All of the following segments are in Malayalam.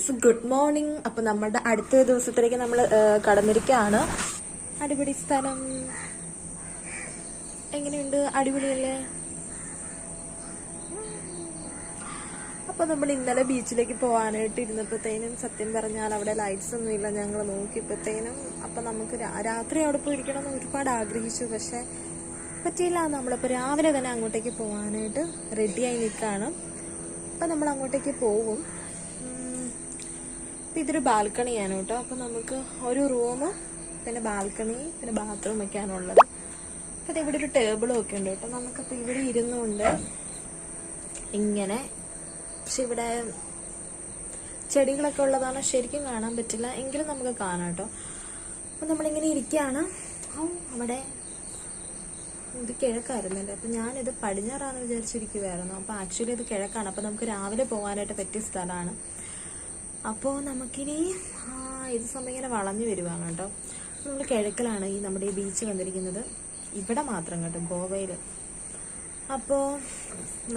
Guys, good morning. അപ്പൊ നമ്മുടെ അടുത്ത ദിവസത്തിലേക്ക് നമ്മൾ കടന്നിരിക്കുകയാണ്. അടിപൊളി സ്ഥലം എങ്ങനെയുണ്ട്? അടിപൊളിയല്ലേ? അപ്പൊ നമ്മൾ ഇന്നലെ ബീച്ചിലേക്ക് പോകാനായിട്ട് ഇരുന്നപ്പോഴത്തേനും സത്യം പറഞ്ഞാൽ അവിടെ ലൈറ്റ്സ് ഒന്നും ഇല്ല. ഞങ്ങൾ നോക്കിയപ്പോഴത്തേനും അപ്പൊ നമുക്ക് രാത്രി അവിടെ പോയിരിക്കണം എന്ന് ഒരുപാട് ആഗ്രഹിച്ചു, പക്ഷെ പറ്റിയില്ല. നമ്മളിപ്പോൾ രാവിലെ തന്നെ അങ്ങോട്ടേക്ക് പോകാനായിട്ട് റെഡിയായി നിൽക്കുകയാണ്. അപ്പം നമ്മൾ അങ്ങോട്ടേക്ക് പോകും. ഇതൊരു ബാൽക്കണിയാണ് കേട്ടോ. അപ്പം നമുക്ക് ഒരു റൂമും പിന്നെ ബാൽക്കണി പിന്നെ ബാത്റൂം ഒക്കെയാണുള്ളത്. അപ്പം ഇവിടെ ഒരു ടേബിളും ഒക്കെ ഉണ്ട് കേട്ടോ. നമുക്കപ്പോൾ ഇവിടെ ഇരുന്നുകൊണ്ട് ഇങ്ങനെ, പക്ഷെ ഇവിടെ ചെടികളൊക്കെ ഉള്ളതാണ്, ശരിക്കും കാണാൻ പറ്റില്ല, എങ്കിലും നമുക്ക് കാണാം കേട്ടോ. അപ്പം നമ്മളിങ്ങനെ ഇരിക്കുകയാണ്. അവിടെ ഇത് കിഴക്കായിരുന്നല്ലേ, അപ്പം ഞാനിത് പടിഞ്ഞാറാണെന്ന് വിചാരിച്ചിരിക്കുമായിരുന്നു. അപ്പോൾ ആക്ച്വലി ഇത് കിഴക്കാണ്. അപ്പം നമുക്ക് രാവിലെ പോകാനായിട്ട് പറ്റിയ സ്ഥലമാണ്. അപ്പോൾ നമുക്കിനി ഇത് സമയം ഇങ്ങനെ വളഞ്ഞു വരുവാണ് കേട്ടോ. നമ്മൾ കിഴക്കിലാണ് ഈ നമ്മുടെ ഈ ബീച്ച് വന്നിരിക്കുന്നത്, ഇവിടെ മാത്രം കേട്ടോ, ഗോവയിൽ. അപ്പോൾ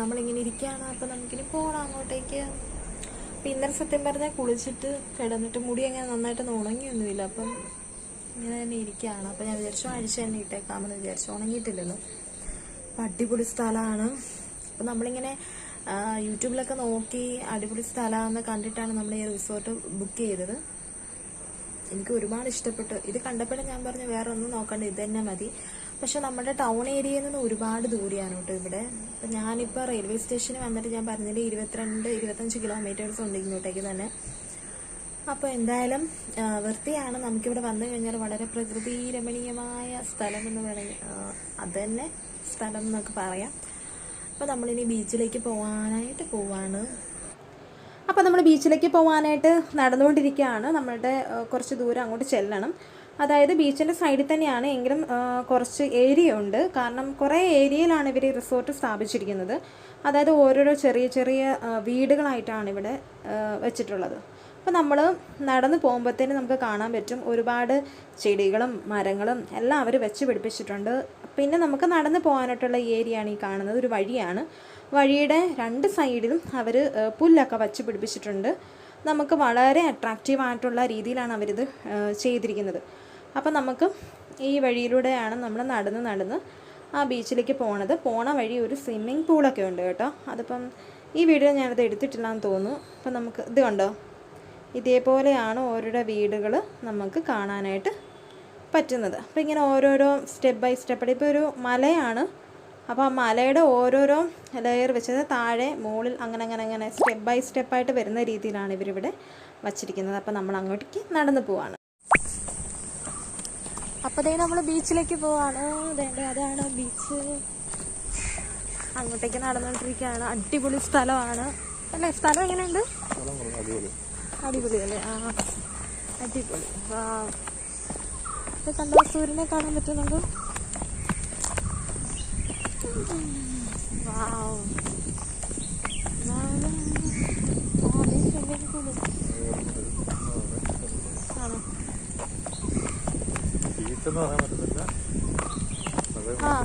നമ്മളിങ്ങനെ ഇരിക്കുകയാണ്. അപ്പോൾ നമുക്കിനി പോകണം അങ്ങോട്ടേക്ക്. അപ്പം ഇന്നലെ സത്യം പറഞ്ഞാൽ കുളിച്ചിട്ട് കിടന്നിട്ട് മുടി അങ്ങനെ നന്നായിട്ടൊന്നും ഉണങ്ങിയൊന്നുമില്ല. അപ്പം ഇങ്ങനെ തന്നെ ഇരിക്കുകയാണ്. അപ്പം ഞാൻ വിചാരിച്ചു അഴിച്ച് തന്നെ ഇട്ടേക്കാമെന്ന് വിചാരിച്ചു, ഉണങ്ങിയിട്ടില്ലല്ലോ. അപ്പം അടിപൊളി സ്ഥലമാണ്. അപ്പം നമ്മളിങ്ങനെ യൂട്യൂബിലൊക്കെ നോക്കി അടിപൊളി സ്ഥലമാണെന്ന് കണ്ടിട്ടാണ് നമ്മൾ ഈ റിസോർട്ട് ബുക്ക് ചെയ്തത്. എനിക്ക് ഒരുപാട് ഇഷ്ടപ്പെട്ടു. ഇത് കണ്ടപ്പോഴും ഞാൻ പറഞ്ഞു വേറെ ഒന്നും നോക്കണ്ട, ഇത് തന്നെ മതി. പക്ഷെ നമ്മുടെ ടൗൺ ഏരിയയിൽ നിന്ന് ഒരുപാട് ദൂരെയാണ് കേട്ടോ ഇവിടെ. അപ്പം ഞാനിപ്പോൾ റെയിൽവേ സ്റ്റേഷനിൽ വന്നിട്ട് ഞാൻ പറഞ്ഞില്ല 22-25 കിലോമീറ്റേഴ്സ് ഉണ്ട് ഇങ്ങോട്ടേക്ക് തന്നെ. അപ്പോൾ എന്തായാലും വൃത്തിയാണ്. നമുക്കിവിടെ വന്നു കഴിഞ്ഞാൽ വളരെ പ്രകൃതി രമണീയമായ സ്ഥലം എന്ന് വേണമെങ്കിൽ അത് തന്നെ സ്ഥലം എന്നൊക്കെ പറയാം. അപ്പോൾ നമ്മളിനി ബീച്ചിലേക്ക് പോകാനായിട്ട് പോവാണ്. അപ്പോൾ നമ്മൾ ബീച്ചിലേക്ക് പോകാനായിട്ട് നടന്നുകൊണ്ടിരിക്കുകയാണ്. നമ്മളുടെ കുറച്ച് ദൂരം അങ്ങോട്ട് ചെല്ലണം. അതായത് ബീച്ചിൻ്റെ സൈഡിൽ തന്നെയാണ്, എങ്കിലും കുറച്ച് ഏരിയ ഉണ്ട്. കാരണം കുറേ ഏരിയയിലാണ് ഇവർ ഈ റിസോർട്ട് സ്ഥാപിച്ചിരിക്കുന്നത്. അതായത് ഓരോരോ ചെറിയ ചെറിയ വീടുകളായിട്ടാണ് ഇവിടെ വെച്ചിട്ടുള്ളത്. അപ്പോൾ നമ്മൾ നടന്നു പോകുമ്പോഴത്തേനും നമുക്ക് കാണാൻ പറ്റും ഒരുപാട് ചെടികളും മരങ്ങളും എല്ലാം അവർ വെച്ച് പിടിപ്പിച്ചിട്ടുണ്ട്. പിന്നെ നമുക്ക് നടന്നു പോകാനായിട്ടുള്ള ഏരിയയാണ് ഈ കാണുന്നത്, ഒരു വഴിയാണ്. വഴിയുടെ രണ്ട് സൈഡിലും അവർ പുല്ലൊക്കെ വച്ച് പിടിപ്പിച്ചിട്ടുണ്ട്. നമുക്ക് വളരെ അട്രാക്റ്റീവായിട്ടുള്ള രീതിയിലാണ് അവരിത് ചെയ്തിരിക്കുന്നത്. അപ്പം നമുക്ക് ഈ വഴിയിലൂടെയാണ് നമ്മൾ നടന്ന് ആ ബീച്ചിലേക്ക് പോണത്. പോണ വഴി ഒരു സ്വിമ്മിങ് പൂളൊക്കെ ഉണ്ട് കേട്ടോ. അതിപ്പം ഈ വീഡിയോ ഞാനത് എടുത്തിട്ടില്ലാന്ന് തോന്നുന്നു. അപ്പം നമുക്ക് ഇത് കണ്ടോ, ഇതേപോലെയാണ് ഓരോരോ വീടുകൾ നമുക്ക് കാണാനായിട്ട് പറ്റുന്നത്. അപ്പോൾ ഇങ്ങനെ ഓരോരോ സ്റ്റെപ്പ് ബൈ സ്റ്റെപ്പ്, ഇപ്പോൾ ഒരു മലയാണ്. അപ്പോൾ ആ മലയുടെ ഓരോരോ ലെയർ വെച്ചത് താഴെ മുകളിൽ അങ്ങനെ സ്റ്റെപ്പ് ബൈ സ്റ്റെപ്പായിട്ട് വരുന്ന രീതിയിലാണ് ഇവരിവിടെ വച്ചിരിക്കുന്നത്. അപ്പോൾ നമ്മൾ അങ്ങോട്ടേക്ക് നടന്നു പോവാണ്. അപ്പോൾ അതേ നമ്മൾ ബീച്ചിലേക്ക് പോവാണ്. അതാണ് ബീച്ച്. അങ്ങോട്ടേക്ക് നടന്നുകൊണ്ടിരിക്കുകയാണ്. അടിപൊളി സ്ഥലമാണ് അല്ലേ? സ്ഥലം എങ്ങനെയുണ്ട്? അടിപൊളിയല്ലേ? അടിപൊളി. കണ്ടോ, സൂര്യനെ കാണാൻ പറ്റുന്നുണ്ടോ?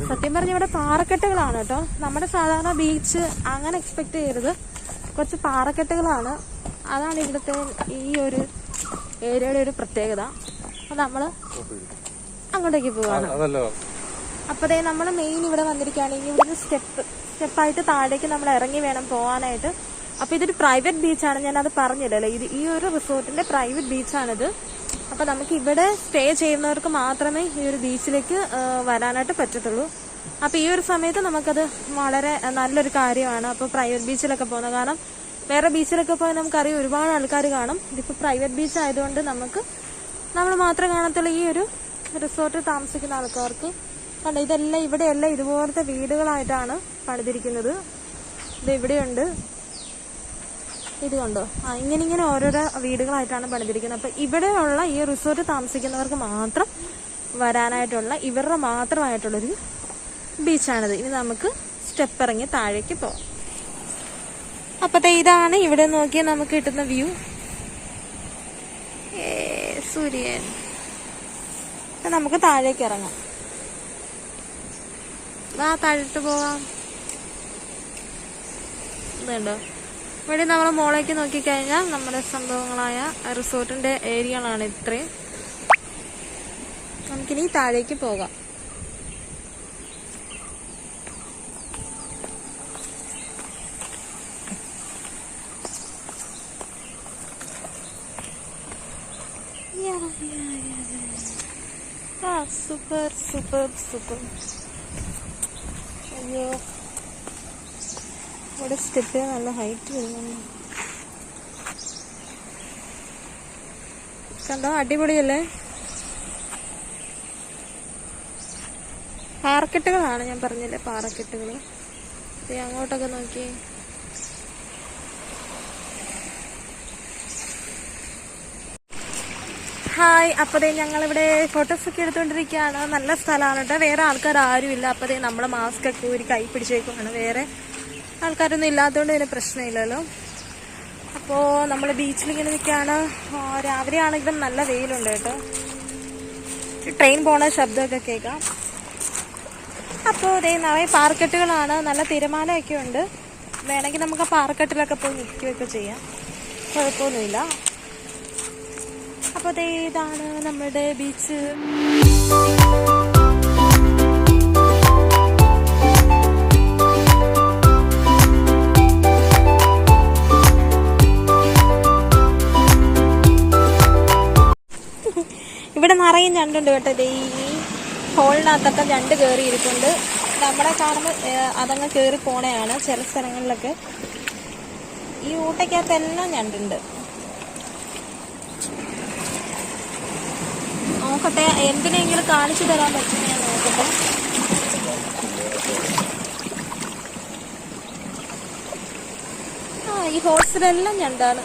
സത്യം പറഞ്ഞ ഇവിടെ പാറക്കെട്ടുകളാണ് കേട്ടോ. നമ്മുടെ സാധാരണ ബീച്ച് അങ്ങനെ എക്സ്പെക്ട് ചെയ്യരുത്, കുറച്ച് പാറക്കെട്ടുകളാണ്. അതാണ് ഇവിടുത്തെ ഈ ഒരു ഏരിയയുടെ ഒരു പ്രത്യേകത. അപ്പൊ നമ്മള് അങ്ങോട്ടേക്ക് പോവാണ്. അപ്പൊ നമ്മൾ മെയിൻ ഇവിടെ വന്നിരിക്കുകയാണെങ്കിൽ ഇവിടുന്ന് സ്റ്റെപ്പായിട്ട് താഴേക്ക് നമ്മൾ ഇറങ്ങി വേണം പോകാനായിട്ട്. അപ്പൊ ഇതൊരു പ്രൈവറ്റ് ബീച്ചാണ്, ഞാനത് പറഞ്ഞില്ലല്ലോ. ഈ ഒരു റിസോർട്ടിന്റെ പ്രൈവറ്റ് ബീച്ചാണിത്. അപ്പൊ നമുക്ക് ഇവിടെ സ്റ്റേ ചെയ്യുന്നവർക്ക് മാത്രമേ ഈ ഒരു ബീച്ചിലേക്ക് വരാനായിട്ട് പറ്റത്തുള്ളൂ. അപ്പൊ ഈ ഒരു സമയത്ത് നമുക്കത് വളരെ നല്ലൊരു കാര്യമാണ്. അപ്പൊ പ്രൈവറ്റ് ബീച്ചിലൊക്കെ പോകുന്നത്, കാരണം വേറെ ബീച്ചിലൊക്കെ പോയാൽ നമുക്കറിയാം ഒരുപാട് ആൾക്കാർ കാണും. ഇതിപ്പോൾ പ്രൈവറ്റ് ബീച്ച് ആയതുകൊണ്ട് നമ്മൾ മാത്രം കാണത്തുള്ള ഈ ഒരു റിസോർട്ടിൽ താമസിക്കുന്ന ആൾക്കാർക്ക് കണ്ട ഇതെല്ലാം ഇവിടെയെല്ലാം ഇതുപോലത്തെ വീടുകളായിട്ടാണ് പണിതിരിക്കുന്നത്. ഇത് ഇവിടെയുണ്ട്, ഇത് കണ്ടോ. ഇങ്ങനെ ഓരോരോ വീടുകളായിട്ടാണ് പണിതിരിക്കുന്നത്. അപ്പം ഇവിടെയുള്ള ഈ റിസോർട്ട് താമസിക്കുന്നവർക്ക് മാത്രം വരാനായിട്ടുള്ള ഇവരുടെ മാത്രമായിട്ടുള്ളൊരു ബീച്ചാണിത്. ഇനി നമുക്ക് സ്റ്റെപ്പ് ഇറങ്ങി താഴേക്ക് പോകാം. അപ്പത്തെ ഇതാണ് ഇവിടെ നോക്കിയാൽ നമുക്ക് കിട്ടുന്ന വ്യൂ. സൂര്യൻ. നമുക്ക് താഴേക്ക് ഇറങ്ങാം. താഴോട്ട് പോവാം. ഇതുണ്ടോ, ഇവിടെ നമ്മൾ മോളേക്ക് നോക്കിക്കഴിഞ്ഞാൽ നമ്മുടെ സംഭവങ്ങളായ റിസോർട്ടിന്റെ ഏരിയകളാണ് ഇത്രയും. നമുക്കിനി താഴേക്ക് പോകാം. Super super super. അയ്യോ, ഇവിടെ സ്റ്റെപ്പ് നല്ല ഹൈറ്റ് വരുന്നുണ്ട്. കണ്ടോ, അടിപൊളിയല്ലേ? പാറക്കെട്ടുകളാണ്, ഞാൻ പറഞ്ഞില്ലേ, പാറക്കെട്ടുകൾ. അങ്ങോട്ടൊക്കെ നോക്കി. ഹായ്. അപ്പതേ ഞങ്ങളിവിടെ ഫോട്ടോസൊക്കെ എടുത്തുകൊണ്ടിരിക്കുകയാണ്. നല്ല സ്ഥലമാണ് കേട്ടോ. വേറെ ആൾക്കാർ ആരുമില്ല. അപ്പതേ നമ്മൾ മാസ്ക് ഒക്കെ ഒരു കൈ പിടിച്ചേക്കുവാണ്. വേറെ ആൾക്കാരൊന്നും ഇല്ലാത്തതുകൊണ്ട് ഇതിന് പ്രശ്നമില്ലല്ലോ. അപ്പോൾ നമ്മൾ ബീച്ചിലിങ്ങനെ നിൽക്കുകയാണ്. രാവിലെ ആണെങ്കിലും നല്ല വെയിലുണ്ട് കേട്ടോ. ട്രെയിൻ പോണ ശബ്ദമൊക്കെ കേൾക്കാം. അപ്പോൾ അതേ നിറയെ പാറക്കെട്ടുകളാണ്. നല്ല തിരമാലയൊക്കെ ഉണ്ട്. വേണമെങ്കിൽ നമുക്ക് ആ പാറക്കെട്ടിലൊക്കെ പോയി നിൽക്കുകയൊക്കെ ചെയ്യാം, കുഴപ്പമൊന്നുമില്ല. അപ്പോൾ അതേ ഇതാണ് നമ്മുടെ ബീച്ച്. ഇവിടെ നിറയെ ഞണ്ടുണ്ട് കേട്ടോ. ഈ ഹോളിനകത്തൊക്കെ ഞണ്ട് കയറി ഇരിപ്പുണ്ട്. നമ്മളെ കാണുമ്പോൾ അതങ്ങ് കയറി പോണയാണ്. ചില സ്ഥലങ്ങളിലൊക്കെ ഈ ഊട്ടയ്ക്കകത്തെല്ലാം ഞണ്ടുണ്ട്. നോക്കട്ടെ, എന്തിനെങ്കിലും കാണിച്ചു തരാൻ പറ്റും, ഞാൻ നോക്കട്ടെ. ഈ ഹോൾസിലെല്ലാം ഞണ്ടാണ്.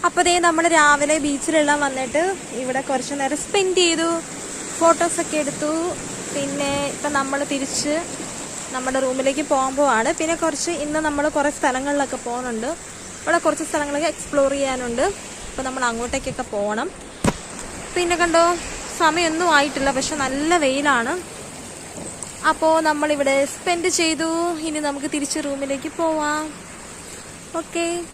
അപ്പോൾ ദേ നമ്മൾ രാവിലെ ബീച്ചിലെല്ലാം വന്നിട്ട് ഇവിടെ കുറച്ച് നേരം സ്പെൻഡ് ചെയ്തു, ഫോട്ടോസൊക്കെ എടുത്തു. പിന്നെ ഇപ്പം നമ്മൾ തിരിച്ച് നമ്മുടെ റൂമിലേക്ക് പോകുമ്പോഴാണ്. പിന്നെ ഇന്ന് നമ്മൾ കുറേ സ്ഥലങ്ങളിലൊക്കെ പോകുന്നുണ്ട്. ഇവിടെ കുറച്ച് സ്ഥലങ്ങളൊക്കെ എക്സ്പ്ലോർ ചെയ്യാനുണ്ട്. അപ്പോൾ നമ്മൾ അങ്ങോട്ടേക്കൊക്കെ പോകണം. പിന്നെ കണ്ടോ, സമയമൊന്നും ആയിട്ടില്ല, പക്ഷെ നല്ല വെയിലാണ്. അപ്പോൾ നമ്മളിവിടെ സ്പെൻഡ് ചെയ്തു. ഇനി നമുക്ക് തിരിച്ച് റൂമിലേക്ക് പോവാം. ഓക്കെ.